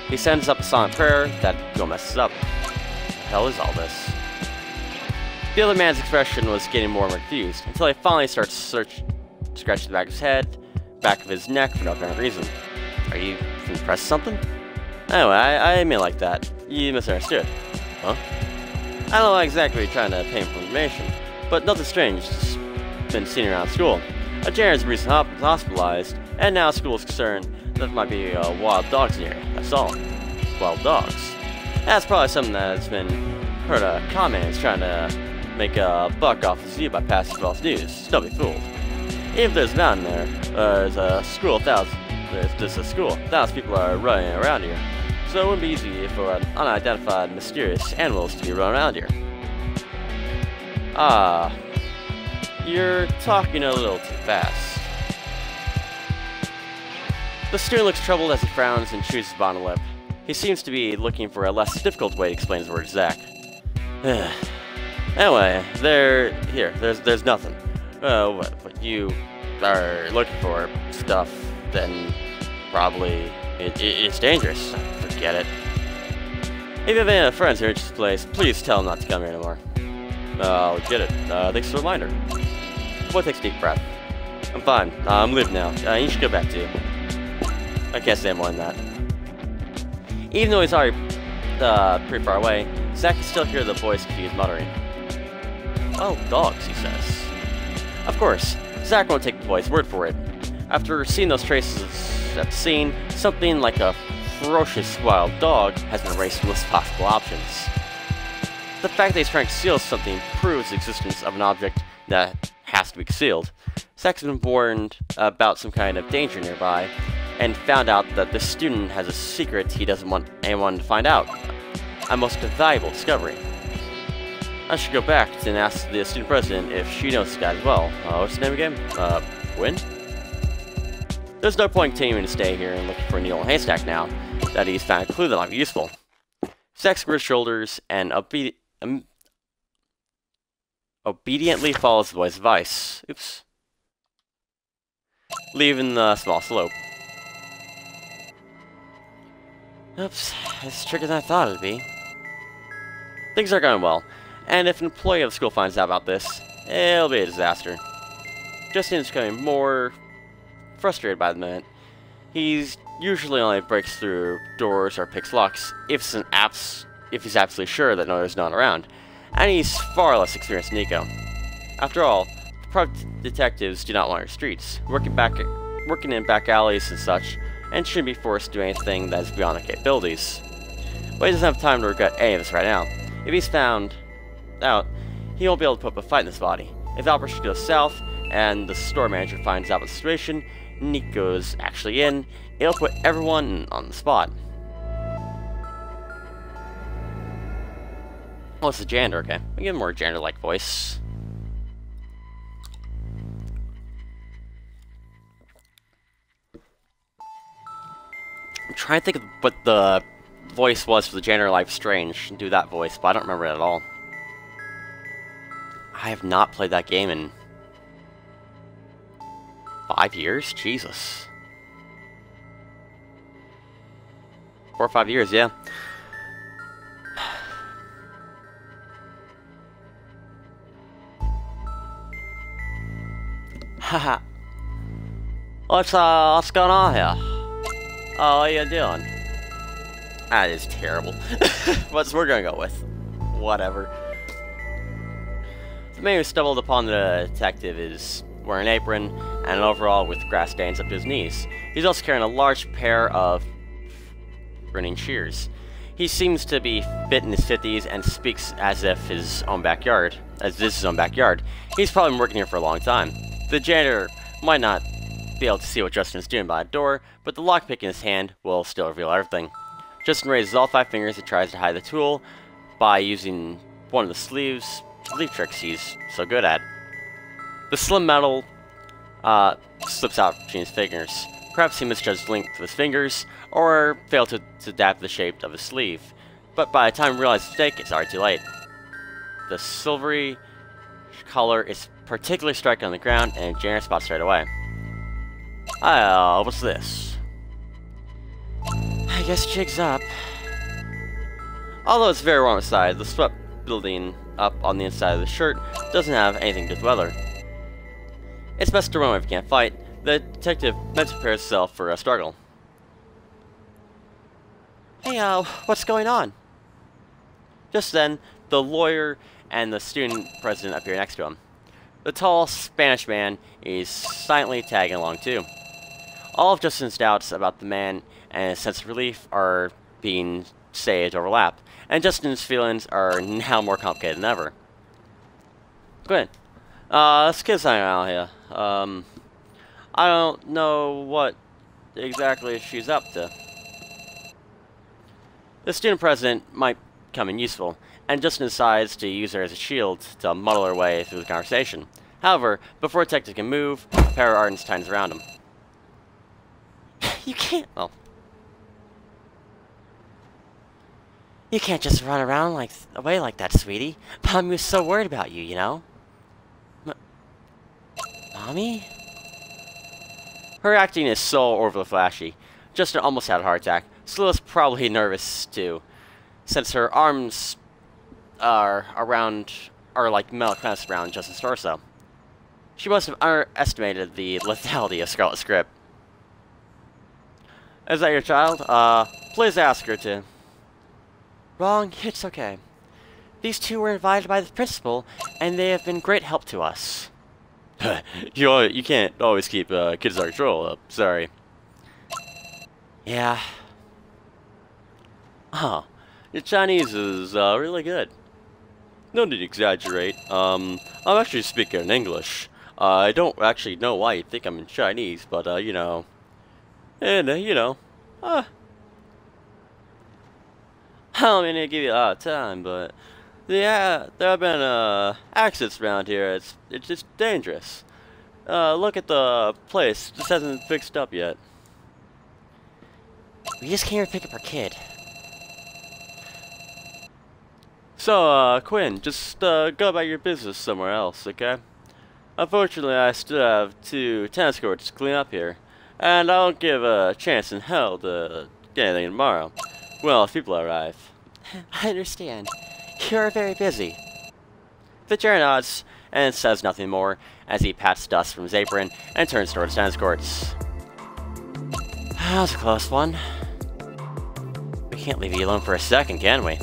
He sends up a silent prayer that go messes up. What the hell is all this? The other man's expression was getting more and more confused, until he finally starts scratching the back of his head, back of his neck for no apparent reason. Are you impressed with something? Anyway, I mean like that. You misunderstood. Huh? I don't know exactly what you're trying to paint for information, but nothing strange has been seen around school. A janitor's recently hospitalized, and now school is concerned that there might be wild dogs in here. That's all. Wild dogs. That's probably something that's been heard of comments trying to make a buck off the zoo by passing false news. Don't be fooled. If there's a mountain there, there's a school of thousands. There's just a school. Thousands of people are running around here. So it wouldn't be easy for unidentified mysterious animals to be running around here. You're talking a little too fast. The student looks troubled as he frowns and chews his bottom lip. He seems to be looking for a less difficult way to explain his words to Zach. Anyway, there's nothing. What you are looking for stuff, then probably it's dangerous. Forget it. If you have any friends here at this place, please tell them not to come here anymore. I'll get it. Thanks for the reminder. The boy takes a deep breath. I'm fine. I'm leaving now. You should go back too. I can't say more than that. Even though he's already pretty far away, Zach can still hear the boy's confused muttering. Oh, dogs, he says. Of course, Zach won't take the boy's word for it. After seeing those traces at the scene, something like a ferocious wild dog has been erased from the list of possible options. The fact that he's trying to conceal something proves the existence of an object that has to be concealed. Zach's been warned about some kind of danger nearby, and found out that this student has a secret he doesn't want anyone to find out. A most valuable discovery. I should go back and ask the student president if she knows this guy as well. What's his name again? Quinn? There's no point continuing to stay here and looking for a needle in a haystack now that he's found a clue that might be useful. Zach squares shoulders and obediently follows the boy's advice. Oops. Leaving the small slope. Oops, it's trickier than I thought it'd be. Things are going well, and if an employee of the school finds out about this, it'll be a disaster. Justin's becoming more frustrated by the minute. He's usually only breaks through doors or picks locks if he's absolutely sure that there's no one around, and he's far less experienced than Nico. After all, private detectives do not wander streets, working in back alleys and such, and shouldn't be forced to do anything that is beyond their capabilities. But he doesn't have time to regret any of this right now. If he's found out, he won't be able to put up a fight in this body. If the operation goes south, and the store manager finds out the situation Nico's actually in, it'll put everyone on the spot. Oh, it's a janitor, okay. We give him more janitor-like voice. I'm trying to think of what the voice was for the janitor Life Strange and do that voice, but I don't remember it at all. I have not played that game in 5 years? Jesus. 4 or 5 years, yeah. Haha. what's going on here? Oh, what are you doing? That is terrible. But we're gonna go with whatever. The man who stumbled upon the detective is wearing an apron and an overall with grass stains up to his knees. He's also carrying a large pair of running shears. He seems to be fit in his 50s and speaks as if this is his own backyard. He's probably been working here for a long time. The janitor might not be able to see what Justin is doing by the door, but the lockpick in his hand will still reveal everything. Justin raises all 5 fingers and tries to hide the tool by using one of the sleeve tricks he's so good at. The slim metal slips out between his fingers. Perhaps he misjudged the length of his fingers, or failed to adapt the shape of his sleeve. But by the time he realizes his mistake, it's already too late. The silvery color is particularly striking on the ground, and janitor spots right away. What's this? I guess jig's up. Although it's very warm outside, the sweat building up on the inside of the shirt doesn't have anything to do with weather. It's best to run if you can't fight. The detective mentally prepares himself for a struggle. Hey, what's going on? Just then, the lawyer and the student president appear next to him. The tall Spanish man is silently tagging along too. All of Justin's doubts about the man and his sense of relief are being saved overlap, and Justin's feelings are now more complicated than ever. Good. This kid's hanging out here. I don't know what exactly she's up to. The student president might come in useful, and Justin decides to use her as a shield to muddle her way through the conversation. However, before the detective can move, a pair of ardents tightens around him. You can't... Oh. You can't just run around away like that, sweetie. Mommy was so worried about you, you know? Mommy? Her acting is so overly flashy. Justin almost had a heart attack. Slilla's probably nervous too, since her arms are like metal clamps around Justin's torso. She must have underestimated the lethality of Scarlet's grip. Is that your child? Please ask her to. Wrong, it's okay. These two were invited by the principal, and they have been great help to us. You can't always keep kids under control. Sorry. Yeah. Oh, your Chinese is really good. No need to exaggerate. I'm actually speaking in English. I don't actually know why you think I'm in Chinese, but you know, and you know, I don't mean to give you a lot of time, but yeah, there have been accidents around here. It's just dangerous. Look at the place. It just hasn't fixed up yet. We just came here to pick up our kid. So, Quinn, just go about your business somewhere else, okay? Unfortunately, I still have 2 tennis courts to clean up here, and I won't give a chance in hell to get anything tomorrow. Well, if people arrive. I understand. You're very busy. The chair nods and says nothing more as he pats dust from his apron and turns towards tennis courts. That was a close one. We can't leave you alone for a second, can we?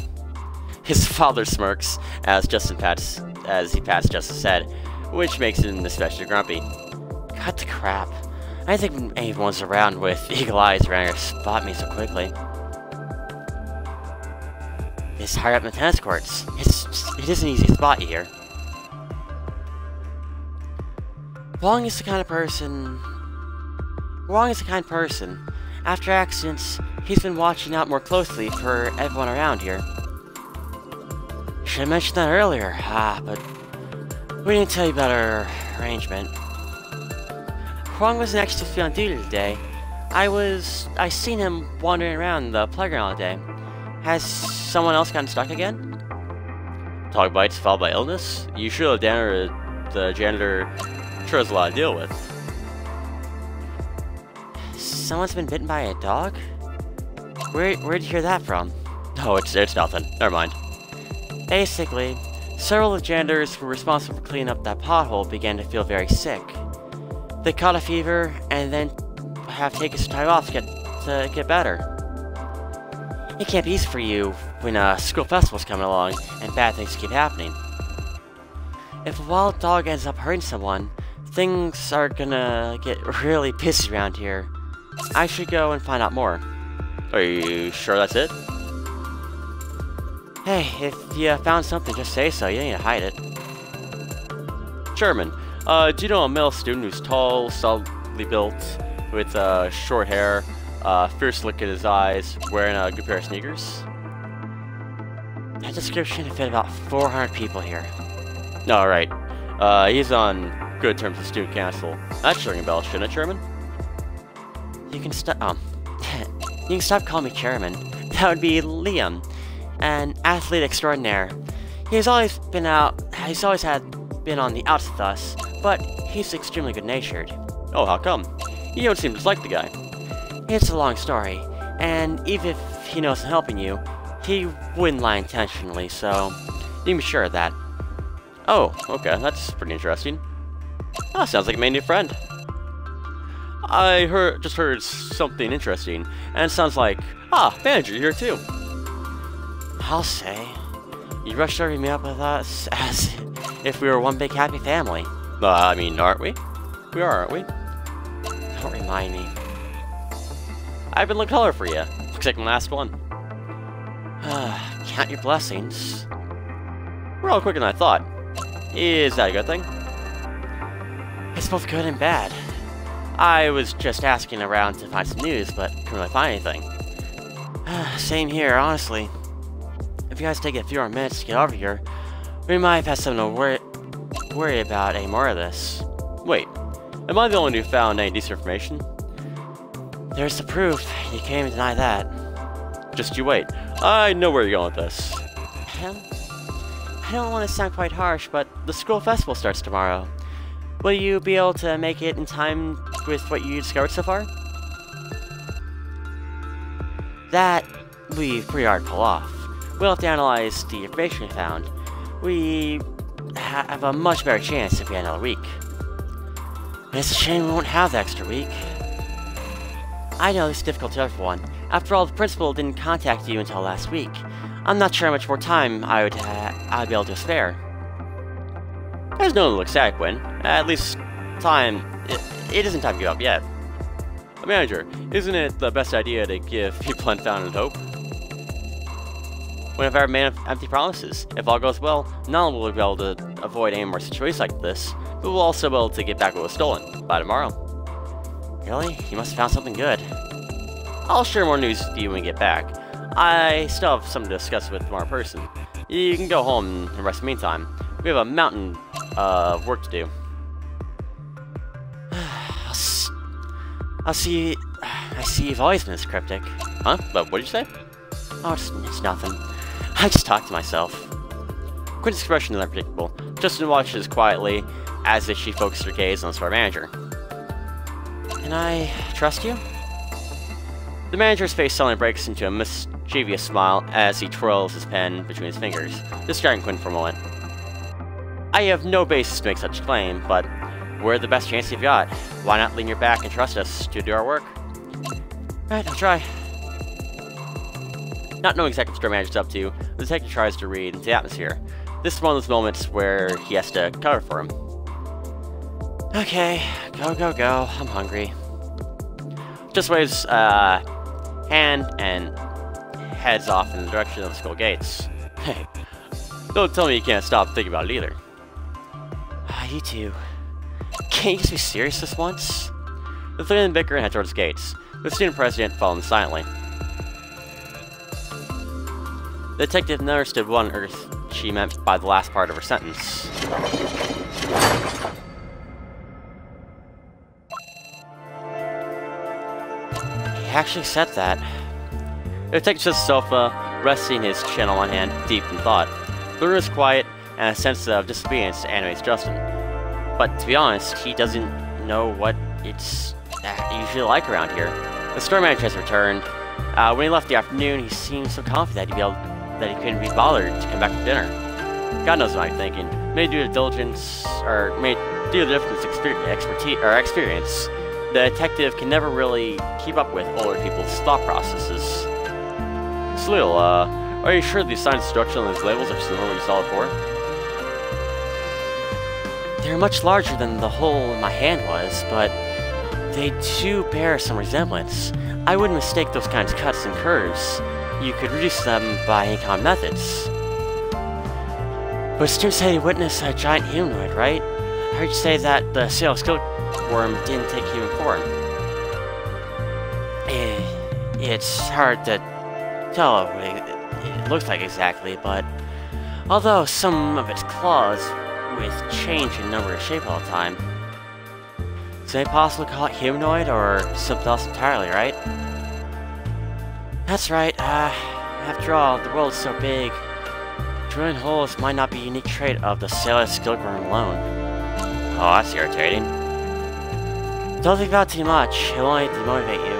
His father smirks as he pats Justin's head, which makes him especially grumpy. Cut the crap. I didn't think anyone's around with eagle eyes around here to spot me so quickly. It's higher up in the tennis courts. It isn't easy to spot you here. Wong is the kind person. After accidents, he's been watching out more closely for everyone around here. Should have mentioned that earlier, but we didn't tell you about our arrangement. Huang wasn't actually on duty today. I seen him wandering around the playground all day. Has someone else gotten stuck again? Dog bites followed by illness? You should have down the janitor sure has a lot to deal with. Someone's been bitten by a dog? Where'd you hear that from? Oh, it's nothing. Never mind. Basically, several of the janitors who were responsible for cleaning up that pothole began to feel very sick. They caught a fever and then have taken some time off to get better. It can't be easy for you when a school festival's coming along and bad things keep happening. If a wild dog ends up hurting someone, things are gonna get really pissy around here. I should go and find out more. Are you sure that's it? Hey, if you found something, just say so. You don't need to hide it. Sherman, do you know a male student who's tall, solidly built, with short hair, fierce look in his eyes, wearing a good pair of sneakers? That description fit about 400 people here. Alright. He's on good terms with student council. That should ring a bell, shouldn't it, Chairman? You can stop. You can stop calling me Chairman. That would be Liam, an athlete extraordinaire. He's always been on the outs with us, but he's extremely good-natured. Oh, how come? You don't seem to like the guy. It's a long story, and even if he knows I'm helping you, he wouldn't lie intentionally, so you can be sure of that. Oh, okay, that's pretty interesting. Oh, sounds like I made a new friend. I just heard something interesting, and it sounds like, manager, you're here too. I'll say, you rushed over to meet up with us as if we were one big happy family. I mean, aren't we? We are, aren't we? Don't remind me. I've been looking taller for you. Looks like my last one. Count your blessings. We're all quicker than I thought. Is that a good thing? It's both good and bad. I was just asking around to find some news, but couldn't really find anything. Same here, honestly. If you guys take a few more minutes to get over here, we might have had something to worry about any more of this. Wait, am I the only one who found any decent information? There's the proof. You can't even deny that. Just you wait. I know where you're going with this. I don't want to sound quite harsh, but the school festival starts tomorrow. Will you be able to make it in time with what you discovered so far? That will be pretty hard to pull off. We'll have to analyze the information we found. We have a much better chance if we had another week. It's a shame we won't have the extra week. I know this is difficult to everyone. After all, the principal didn't contact you until last week. I'm not sure how much more time I'd be able to spare. There's no one to look sad, Quinn. At least, it isn't time to give up yet. Manager, isn't it the best idea to give people unfounded hope? One of our man of empty promises. If all goes well, not only will we be able to avoid any more situations like this, but we'll also be able to get back what was stolen by tomorrow. Really? You must have found something good. I'll share more news with you when we get back. I still have something to discuss with more person. You can go home and rest in the meantime. We have a mountain of work to do. I see you've always been this cryptic. Huh? But what did you say? Oh, it's nothing. I just talk to myself. Quinn's expression is unpredictable. Justin watches quietly as if she focuses her gaze on the store manager. Can I trust you? The manager's face suddenly breaks into a mischievous smile as he twirls his pen between his fingers, distracting Quinn for a moment. I have no basis to make such a claim, but we're the best chance you've got. Why not lean your back and trust us to do our work? Alright, I'll try. Not knowing exactly what the store manager's up to, the detective tries to read into the atmosphere. This is one of those moments where he has to cover for him. Okay, go, I'm hungry. Just waves hand and heads off in the direction of the school gates. Hey, don't tell me you can't stop thinking about it either. You two. Can't you just be serious this once? The three of them bicker and head towards the gates. The student president following them silently. The detective never understood what on earth she meant by the last part of her sentence. He actually said that. The detective sits on the sofa, resting his chin on one hand, deep in thought. The room is quiet, and a sense of disobedience animates Justin. But to be honest, he doesn't know what it's usually like around here. The store manager has returned, When he left the afternoon, he seemed so confident that he couldn't be bothered to come back for dinner. God knows what I'm thinking. Maybe due to diligence, or maybe due to the difference experience, the detective can never really keep up with older people's thought processes. Sleel, are you sure the signs of destruction on these labels are similar to what you saw before? They're much larger than the hole in my hand was, but they do bear some resemblance. I wouldn't mistake those kinds of cuts and curves. You could reduce them by any common methods. But Stu said he witnessed a giant humanoid, right? I heard you say that the sailor skillworm didn't take human form. It's hard to tell what it looks like exactly, but although some of its claws with change in number and shape all the time, is it possible to call it humanoid or something else entirely, right? That's right. After all, the world is so big. Drilling holes might not be a unique trait of the sailor skillworm alone. Oh, that's irritating. Don't think about it too much. It'll only demotivate you.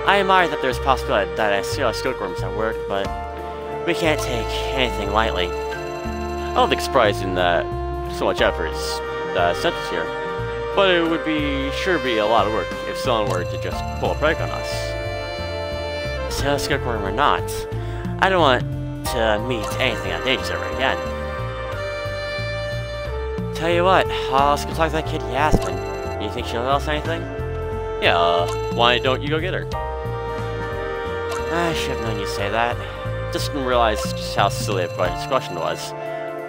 I admire that there's a possibility that a sailor skillworm is at work, but we can't take anything lightly. I don't think it's surprising that so much effort is sent us here, but it would sure be a lot of work if someone were to just pull a prank on us. Sailor skillworm or not, I don't want to meet anything on danger ever again. Tell you what, let's go talk to that kid Yasmin. You think she'll tell us anything? Yeah, why don't you go get her? I should have known you'd say that. Just didn't realize just how silly this question was.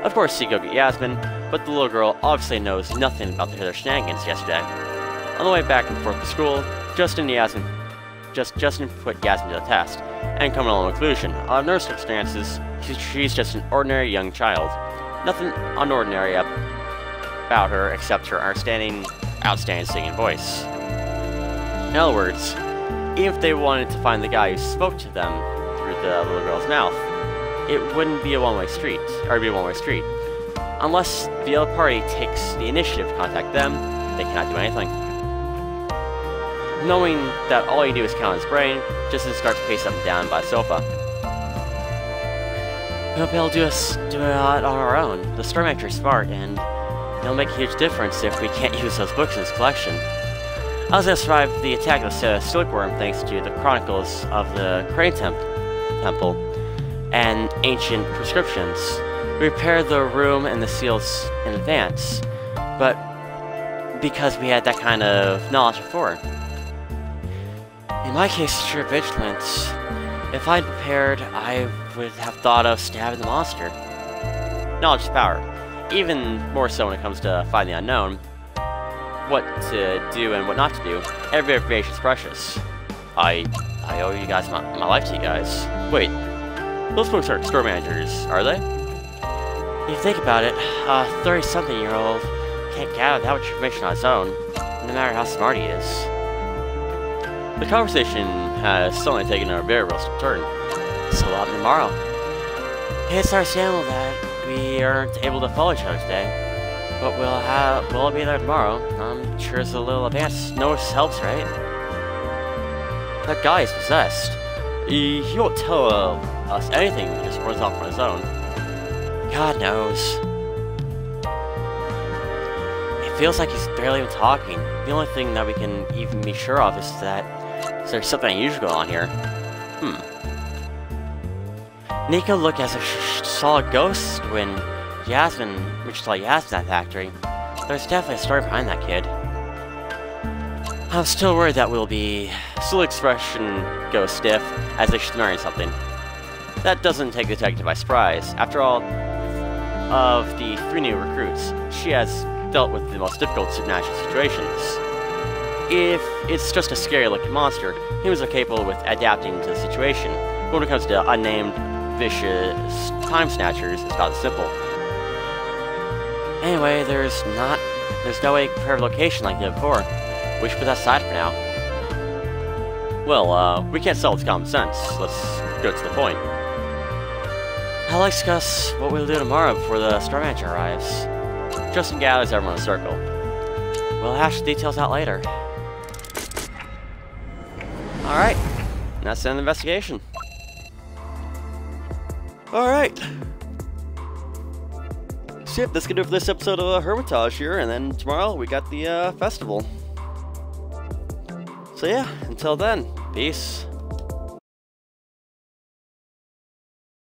Of course you go get Yasmin, but the little girl obviously knows nothing about their shenanigans yesterday. On the way back and forth to school, Justin put Yasmin to the test, and coming along with conclusion. On her circumstances, she's just an ordinary young child. Nothing unordinary about her except her outstanding singing voice. In other words, even if they wanted to find the guy who spoke to them through the little girl's mouth, it wouldn't be a one-way street, Unless the other party takes the initiative to contact them, they cannot do anything. Knowing that all you do is count his brain, Justin starts to pace up and down by the sofa. We'll be able to do it on our own. The store manager is smart, and it'll make a huge difference if we can't use those books in his collection. I was able to survive the attack of the silkworm thanks to the chronicles of the Crane Temple and ancient prescriptions. We repaired the room and the seals in advance, but because we had that kind of knowledge before. In my case, it's sheer vigilance. If I'd prepared, I would have thought of stabbing the monster. Knowledge is power. Even more so when it comes to finding the unknown. What to do and what not to do. Every information is precious. I owe you guys my life to you guys. Wait, those folks aren't store managers, are they? If you think about it, a 30-something-year-old can't gather that much information on his own, no matter how smart he is. The conversation has suddenly taken a very realistic turn. So what happened tomorrow? It's understandable that we aren't able to follow each other today, but we'll be there tomorrow. I'm sure it's a little advance notice helps, right? That guy is possessed. He won't tell us anything, he just runs off on his own. God knows. It feels like he's barely even talking. The only thing that we can even be sure of is that there's something unusual going on here. Nico looked as if she saw a ghost when she saw Yasmin at the factory. There's definitely a story behind that kid. I'm still worried that we'll be... Still expression goes stiff, as if she's marrying something. That doesn't take the detective by surprise. After all, of the 3 new recruits, she has dealt with the most difficult supernatural situations. If it's just a scary-looking monster, he was capable with adapting to the situation. But when it comes to unnamed, vicious time snatchers, it's not as simple. Anyway, there's no way to prepare a location like that before. We should put that aside for now. Well, we can't sell with common sense. Let's go to the point. I'd like to discuss what we'll do tomorrow before the store manager arrives. Justin gathers everyone in a circle. We'll hash the details out later. Alright, And that's the end of the investigation. Alright. So yep, that's gonna do it for this episode of Hermitage here, and then tomorrow we got the festival. So yeah, until then, peace.